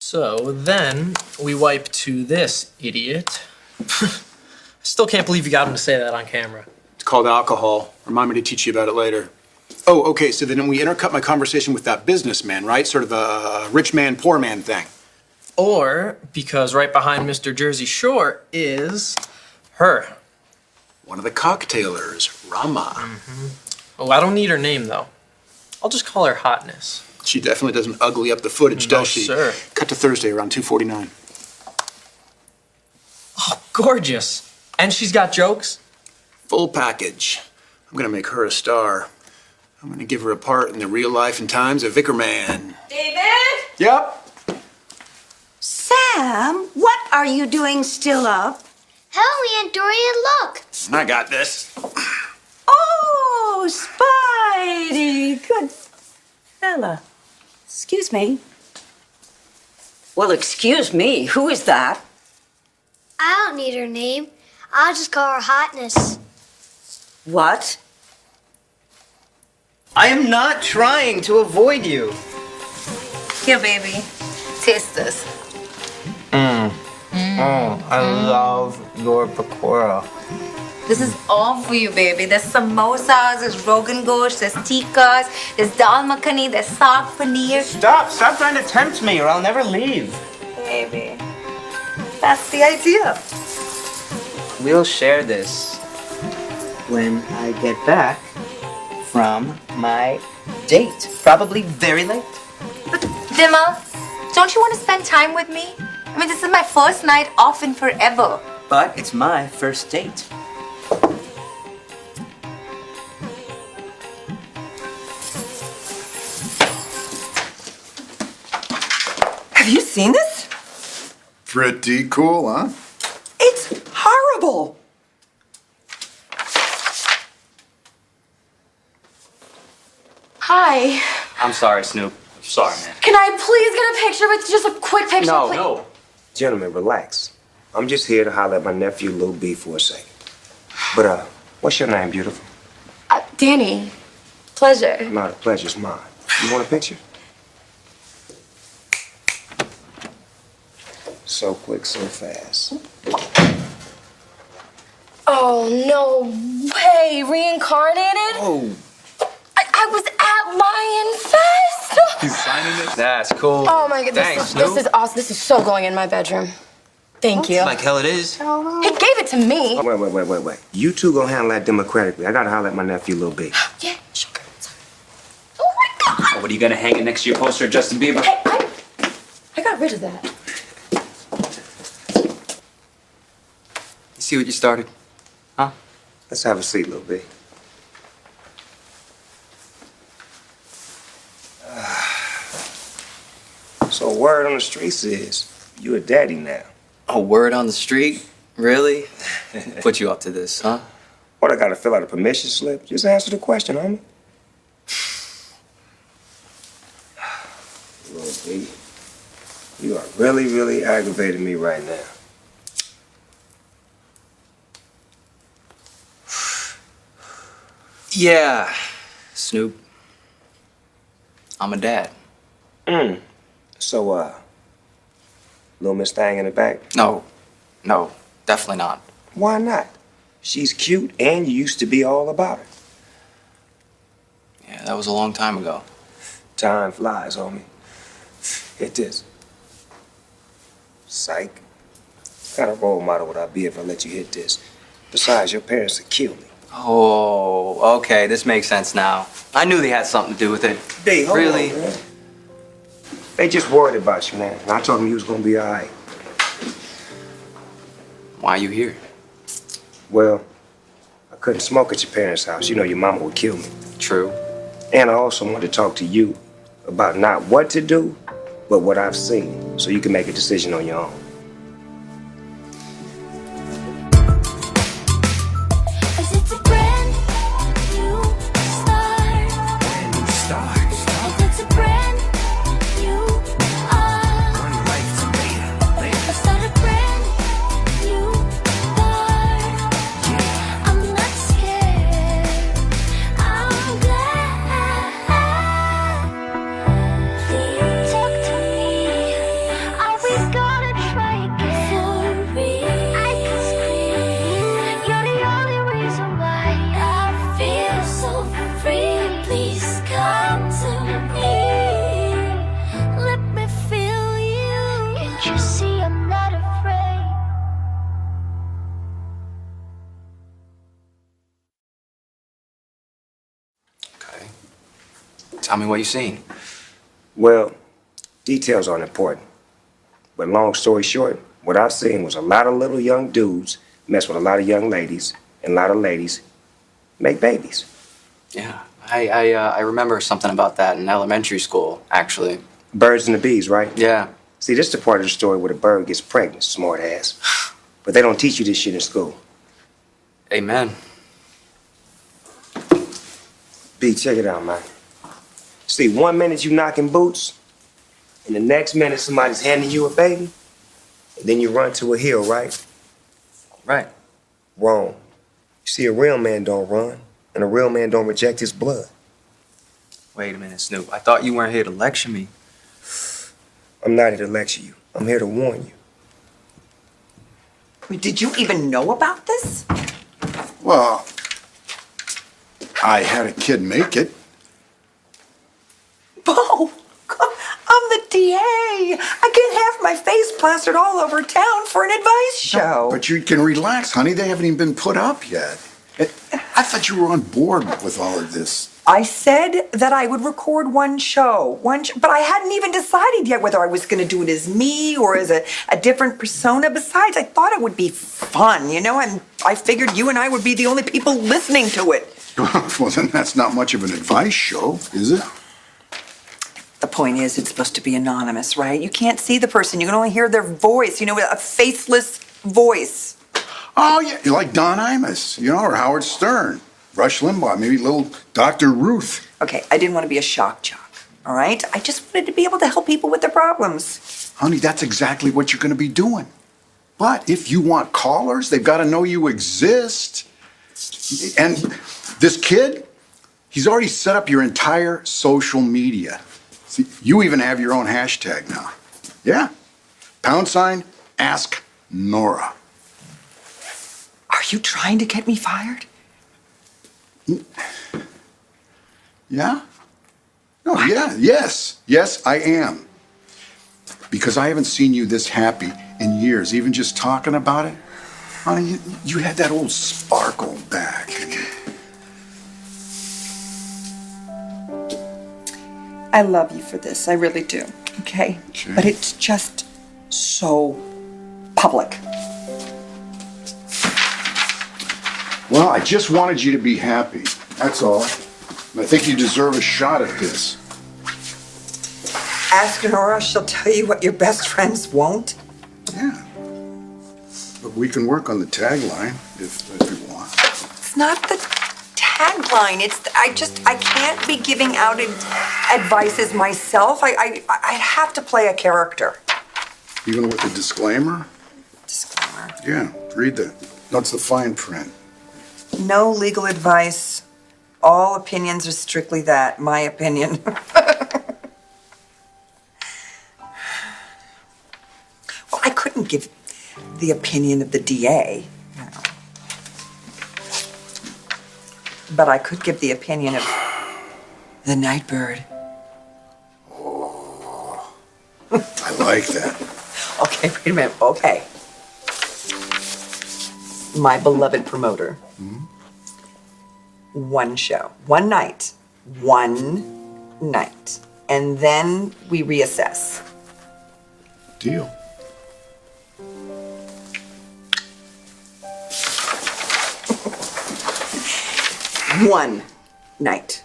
So then we wipe to this idiot. I still can't believe you got him to say that on camera. It's called alcohol. Remind me to teach you about it later. Oh, okay, so then we intercut my conversation with that businessman, right? Sort of a rich man, poor man thing. Or, because right behind Mr. Jersey Shore is her. One of the cocktailers, Rama. Mm-hmm. Oh, I don't need her name, though. I'll just call her Hotness. She definitely doesn't ugly up the footage, does she? Sir. Cut to Thursday around 2:49. Oh, gorgeous. And she's got jokes? Full package. I'm gonna make her a star. I'm gonna give her a part in the real life and times of Vicar Man. David? Yep. Sam, what are you doing still up? Hello, Aunt Dorian, look. I got this. Oh, Spidey, good fella. Excuse me. Well, excuse me, who is that? I don't need her name. I'll just call her Hotness. What? I am not trying to avoid you. Here, baby. Taste this. I love your pakora. This is all for you, baby. There's samosas, there's rogan gosh, there's tikkas, there's dal makhani, there's saag paneer. Stop trying to tempt me or I'll never leave. Baby, that's the idea. We'll share this when I get back from my date. Probably very late. But, Dimma, don't you want to spend time with me? I mean, this is my first night off in forever. But it's my first date. Have you seen this? Pretty cool, huh? It's horrible. Hi. I'm sorry, Snoop. Sorry, man. Can I please get a picture with just a quick picture? No, please? no. Gentlemen, relax. I'm just here to holler at my nephew, Lil B, for a second. But, what's your name, beautiful? Danny. Pleasure. No, the pleasure's mine. You want a picture? So quick, so fast. Oh, no way. Reincarnated? Oh. I was at Lion Fest. He's signing it? That's cool. Oh, my goodness. Thanks, This is awesome. This is so going in my bedroom. Thank you. Like hell it is. He gave it to me. Oh, wait. You two gonna handle that democratically. I gotta holler at my nephew, Lil B. Yeah, sure. Sorry. Oh, my God. Oh, what are you gonna hang it next to your poster of Justin Bieber? Hey, I got rid of that. You see what you started? Huh? Let's have a seat, Lil B. So word on the streets is you a daddy now. A word on the street? Really? Put you up to this, huh? What, I gotta fill out a permission slip? Just answer the question, homie. Lil B, you are really, really aggravating me right now. Yeah, Snoop. I'm a dad. So, little Miss Thang in the back? No, definitely not. Why not? She's cute and you used to be all about her. Yeah, that was a long time ago. Time flies, homie. Hit this. Psych. What kind of role model would I be if I let you hit this? Besides, your parents would kill me. Oh, okay, this makes sense now. I knew they had something to do with it. Hey, hold Really? on, man. They just worried about you, man. And I told them you was gonna be all right. Why are you here? Well, I couldn't smoke at your parents' house. You know your mama would kill me. True. And I also wanted to talk to you about not what to do, but what I've seen, so you can make a decision on your own. Talk to me. Tell me what you seen. Well, details aren't important. But long story short, what I've seen was a lot of little young dudes mess with a lot of young ladies, and a lot of ladies make babies. Yeah, I remember something about that in elementary school, actually. Birds and the bees, right? Yeah. See, this is the part of the story where the bird gets pregnant, smart ass. But they don't teach you this shit in school. Amen. B, check it out, man. See, 1 minute you knocking boots, and the next minute somebody's handing you a baby, and then you run to a hill, right? Right. Wrong. You see, a real man don't run, and a real man don't reject his blood. Wait a minute, Snoop. I thought you weren't here to lecture me. I'm not here to lecture you. I'm here to warn you. Did you even know about this? Well, I had a kid make it. Bo, I'm the DA. I get half my face plastered all over town for an advice show. But you can relax, honey. They haven't even been put up yet. I thought you were on board with all of this. I said that I would record one show, but I hadn't even decided yet whether I was going to do it as me or as a different persona. Besides, I thought it would be fun, you know, and I figured you and I would be the only people listening to it. Well, then that's not much of an advice show, is it? The point is, it's supposed to be anonymous, right? You can't see the person. You can only hear their voice, you know, a faceless voice. Oh, yeah, you're like Don Imus, you know, or Howard Stern, Rush Limbaugh, maybe little Dr. Ruth. Okay, I didn't want to be a shock jock, all right? I just wanted to be able to help people with their problems. Honey, that's exactly what you're going to be doing. But if you want callers, they've got to know you exist. And this kid, he's already set up your entire social media. See, you even have your own hashtag now. Yeah. # Ask Nora. Are you trying to get me fired? Yeah? No, yeah, yes. Yes, I am. Because I haven't seen you this happy in years, even just talking about it. Honey, you had that old sparkle back. I love you for this, I really do, okay? Sure. But it's just so public. Well, I just wanted you to be happy. That's all. And I think you deserve a shot at this. Ask Nora, she'll tell you what your best friends won't. Yeah. But we can work on the tagline if you want. It's not the tagline. I can't be giving out advices myself. I have to play a character. Even with a disclaimer? Disclaimer. Yeah, read that. That's the fine print. No legal advice. All opinions are strictly that. My opinion. Well, I couldn't give the opinion of the DA, you know. But I could give the opinion of the Nightbird. I like that. Okay, wait a minute. Okay. My beloved promoter. One show, one night, and then we reassess. Deal. One night.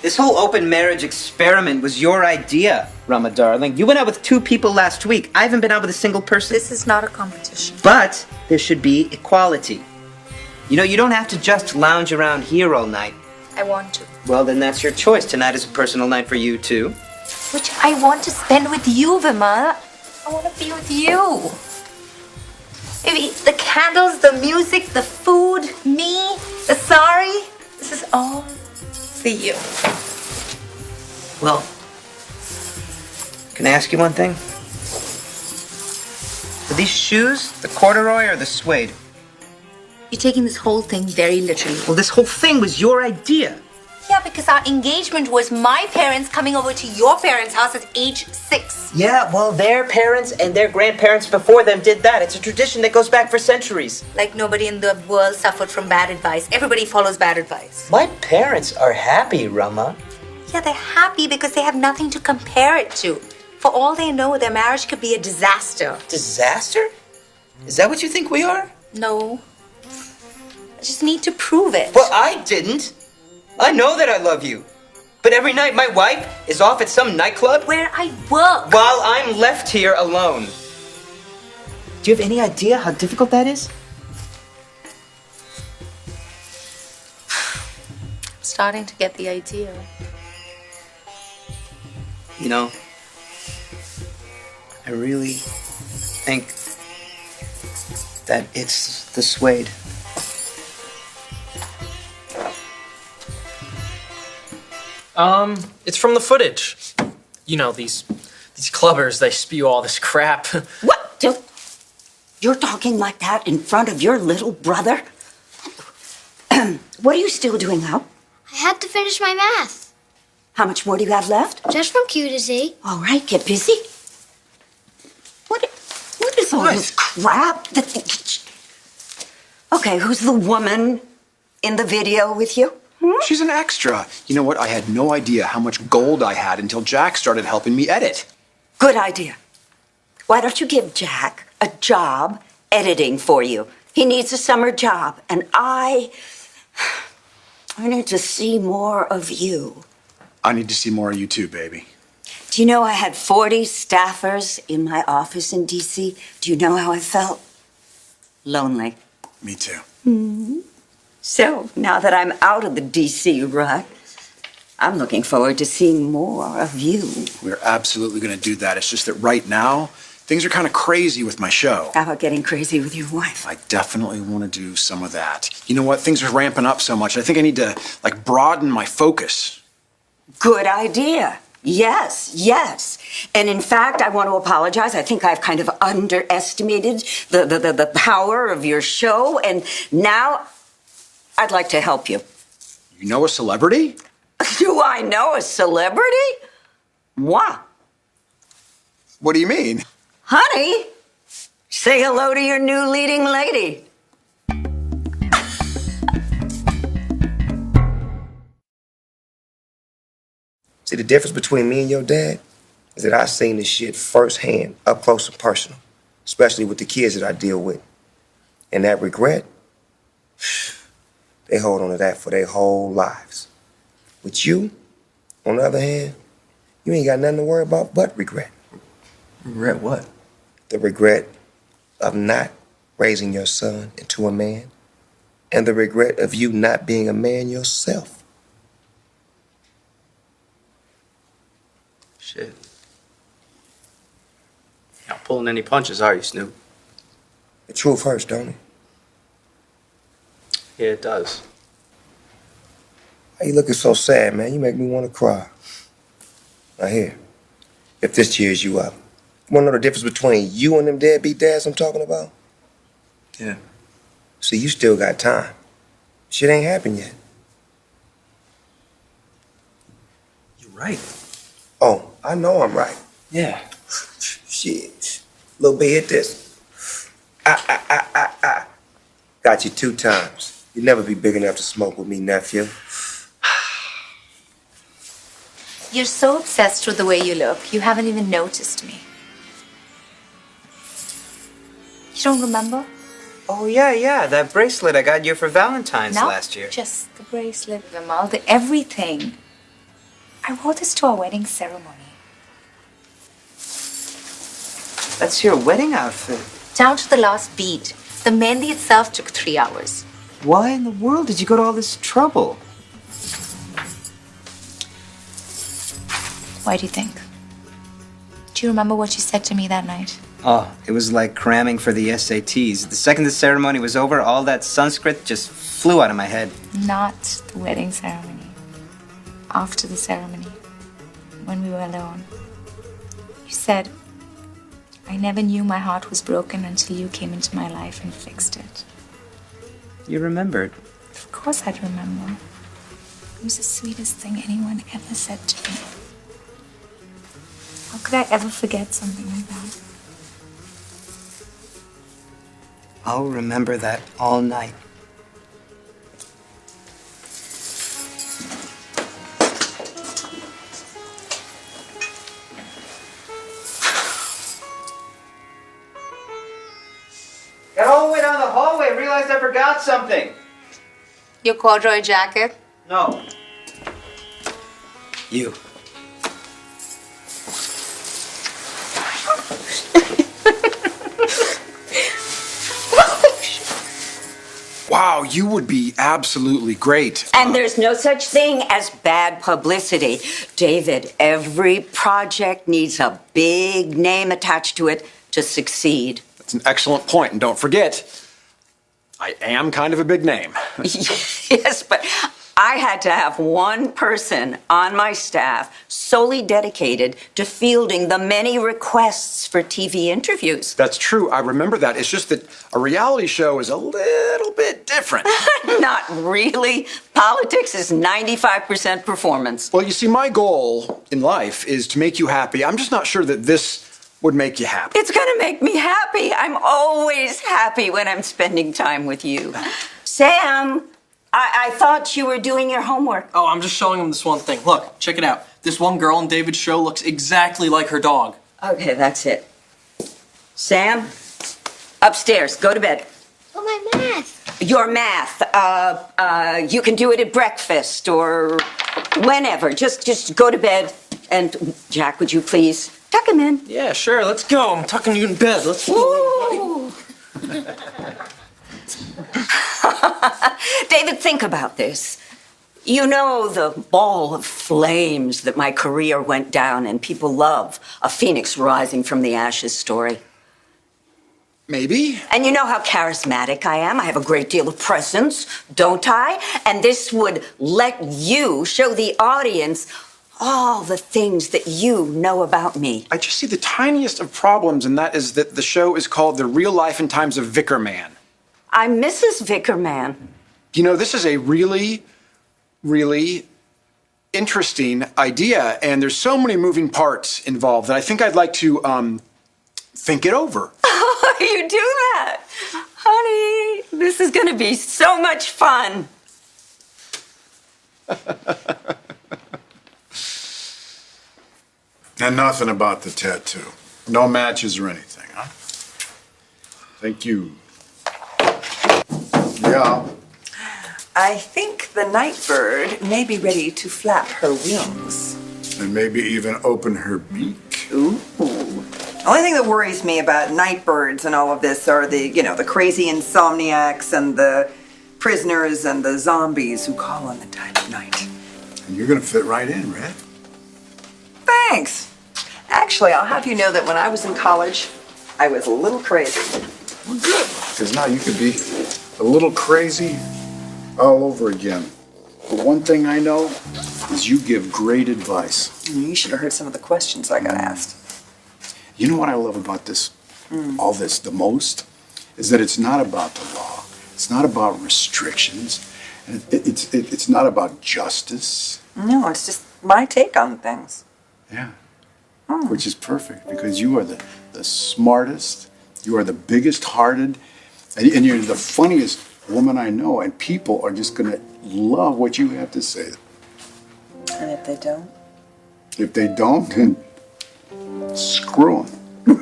This whole open marriage experiment was your idea, Rama darling. You went out with 2 people last week. I haven't been out with a single person. This is not a competition. But there should be equality. You know, you don't have to just lounge around here all night. I want to. Well, then that's your choice. Tonight is a personal night for you, too. Which I want to spend with you, Vima. I want to be with you. Maybe the candles, the music, the food, me, the sari. This is all for you. Well, can I ask you one thing? Are these shoes the corduroy or the suede? You're taking this whole thing very literally. Well, this whole thing was your idea. Yeah, because our engagement was my parents coming over to your parents' house at age 6. Yeah, well, their parents and their grandparents before them did that. It's a tradition that goes back for centuries. Like nobody in the world suffered from bad advice. Everybody follows bad advice. My parents are happy, Rama. Yeah, they're happy because they have nothing to compare it to. For all they know, their marriage could be a disaster. Disaster? Is that what you think we are? No. I just need to prove it. Well, I didn't. I know that I love you. But every night my wife is off at some nightclub Where I work. while I'm left here alone. Do you have any idea how difficult that is? I'm starting to get the idea. You know, I really think that it's the suede. It's from the footage. You know, these clubbers, they spew all this crap. What? You're talking like that in front of your little brother? What are you still doing now? I had to finish my math. How much more do you have left? Just from Q to Z. All right, get busy. What is all this crap? Okay, who's the woman in the video with you? She's an extra. You know what? I had no idea how much gold I had until Jack started helping me edit. Good idea. Why don't you give Jack a job editing for you? He needs a summer job, and I need to see more of you. I need to see more of you too, baby. Do you know I had 40 staffers in my office in D.C.? Do you know how I felt? Lonely. Me too. So, now that I'm out of the D.C. rut, I'm looking forward to seeing more of you. We're absolutely going to do that. It's just that right now, things are kind of crazy with my show. How about getting crazy with your wife? I definitely want to do some of that. You know what? Things are ramping up so much. I think I need to, broaden my focus. Good idea. Yes, yes. And in fact, I want to apologize. I think I've kind of underestimated the power of your show, and now I'd like to help you. You know a celebrity? Do I know a celebrity? Moi. What do you mean? Honey, say hello to your new leading lady. See, the difference between me and your dad is that I seen this shit firsthand, up close and personal, especially with the kids that I deal with. And that regret, they hold on to that for their whole lives. With you, on the other hand, you ain't got nothing to worry about but regret. Regret what? The regret of not raising your son into a man, and the regret of you not being a man yourself. Shit. You're not pulling any punches, are you, Snoop? The truth hurts, don't it? Yeah, it does. Why you looking so sad, man? You make me want to cry. Now here, if this cheers you up, you want to know the difference between you and them deadbeat dads I'm talking about? Yeah. See, you still got time. Shit ain't happened yet. You're right. Oh, I know I'm right. Yeah. Shit. Little bit, hit this. Got you 2 times. You'll never be big enough to smoke with me, nephew. You're so obsessed with the way you look, you haven't even noticed me. You don't remember? Oh, yeah, that bracelet I got you for Valentine's No, last year. just the bracelet, Vimal, the everything. I wore this to our wedding ceremony. That's your wedding outfit. Down to the last bead. The mehndi itself took 3 hours. Why in the world did you go to all this trouble? Why do you think? Do you remember what you said to me that night? Oh, it was like cramming for the SATs. The second the ceremony was over, all that Sanskrit just flew out of my head. Not the wedding ceremony. After the ceremony, when we were alone. You said, I never knew my heart was broken until you came into my life and fixed it. You remembered. Of course I'd remember. It was the sweetest thing anyone ever said to me. How could I ever forget something like that? I'll remember that all night. Got all the way down the hallway, realized I forgot something. Your corduroy jacket? No. You. Wow, you would be absolutely great. And there's no such thing as bad publicity. David, every project needs a big name attached to it to succeed. That's an excellent point, and don't forget, I am kind of a big name. Yes, but I had to have one person on my staff solely dedicated to fielding the many requests for TV interviews. That's true, I remember that. It's just that a reality show is a little bit different. Not really. Politics is 95% performance. Well, you see, my goal in life is to make you happy. I'm just not sure that this would make you happy. It's gonna make me happy. I'm always happy when I'm spending time with you. Sam, I thought you were doing your homework. Oh, I'm just showing him this one thing. Look, check it out. This one girl in David's show looks exactly like her dog. Okay, that's it. Sam, upstairs, go to bed. Oh, my math. Your math, you can do it at breakfast or whenever. Just go to bed. And Jack, would you please tuck him in? Yeah, sure, let's go. I'm tucking you in bed. Let's Ooh. David, think about this. You know the ball of flames that my career went down, and people love a phoenix rising from the ashes story. Maybe. And you know how charismatic I am. I have a great deal of presence, don't I? And this would let you show the audience all the things that you know about me. I just see the tiniest of problems, and that is that the show is called The Real Life and Times of Vicar Man. I'm Mrs. Vickerman. You know, this is a really, really interesting idea, and there's so many moving parts involved that I think I'd like to think it over. Oh, you do that? Honey, this is gonna be so much fun. And nothing about the tattoo. No matches or anything, huh? Thank you. Yeah. I think the nightbird may be ready to flap her wings. And maybe even open her beak. Ooh. The only thing that worries me about nightbirds and all of this are the crazy insomniacs and the prisoners and the zombies who call on the time of night. And you're gonna fit right in, Red. Thanks. Actually, I'll have you know that when I was in college, I was a little crazy. Well, good. Because now you could be a little crazy all over again. But one thing I know is you give great advice. You should have heard some of the questions I got asked. You know what I love about this, all this the most? Is that it's not about the law. It's not about restrictions. And it's not about justice. No, it's just my take on things. Yeah. Which is perfect because you are the smartest, you are the biggest hearted, and you're the funniest woman I know, and people are just gonna love what you have to say. And if they don't? If they don't, then screw them.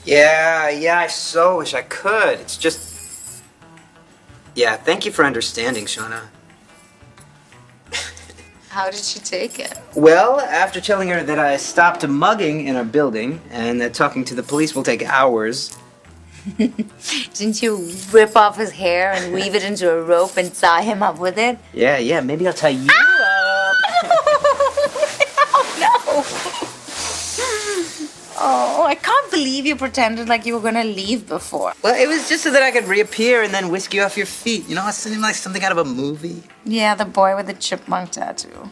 Yeah, I so wish I could. It's just... Yeah, thank you for understanding, Shauna. How did she take it? Well, after telling her that I stopped mugging in our building and that talking to the police will take hours... Didn't you rip off his hair and weave it into a rope and tie him up with it? Yeah, maybe I'll tie you up. No! Oh, I can't believe you pretended like you were gonna leave before. Well, it was just so that I could reappear and then whisk you off your feet. You know, it seemed like something out of a movie. Yeah, the boy with the chipmunk tattoo.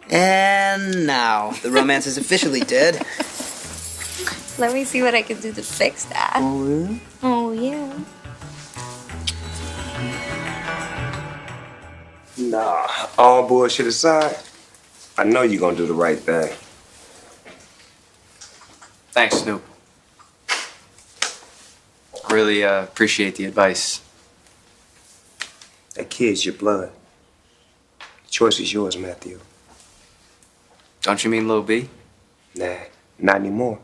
And now, the romance is officially dead. Let me see what I can do to fix that. Oh, yeah. Nah, all bullshit aside, I know you're gonna do the right thing. Thanks, Snoop. Really appreciate the advice. That kid's your blood. The choice is yours, Matthew. Don't you mean Lil B? Nah, not anymore.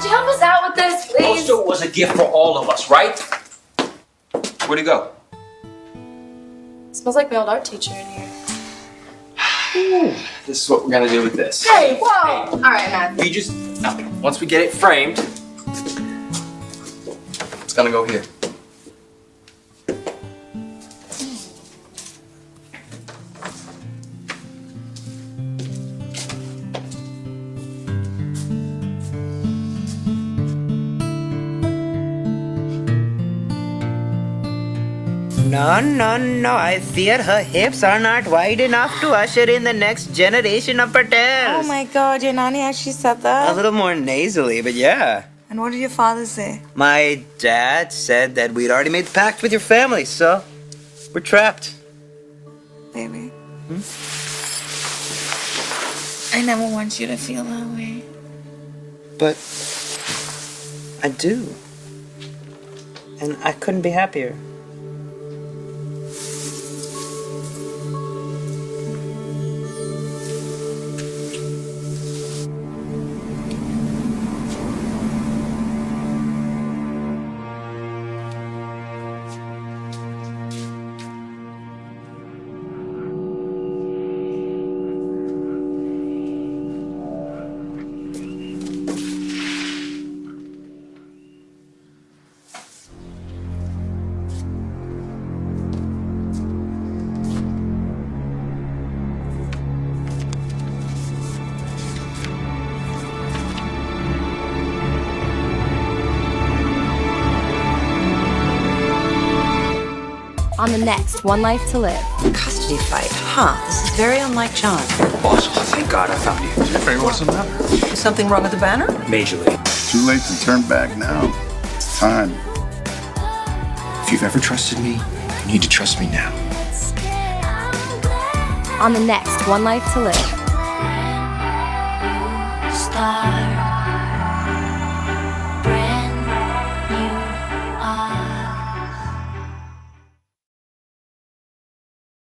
Help us out with this, please. Also, was a gift for all of us, right? Where'd he go? Smells like my old art teacher in here. This is what we're gonna do with this. Hey, whoa! All right, man. We just, once we get it framed, it's gonna go here. No. I fear her hips are not wide enough to usher in the next generation of Patels. Oh my god, your nanny actually said that? A little more nasally, but yeah. And what did your father say? My dad said that we'd already made the pact with your family, so we're trapped. Baby. I never want you to feel that way. But I do. And I couldn't be happier. On the next One Life to Live. Custody fight, huh? This is very unlike John. Boss, thank God I found you. Hey, what's the matter? Is something wrong with the banner? Majorly. Too late to turn back now. It's time. If you've ever trusted me, you need to trust me now. On the next One Life to Live. Star.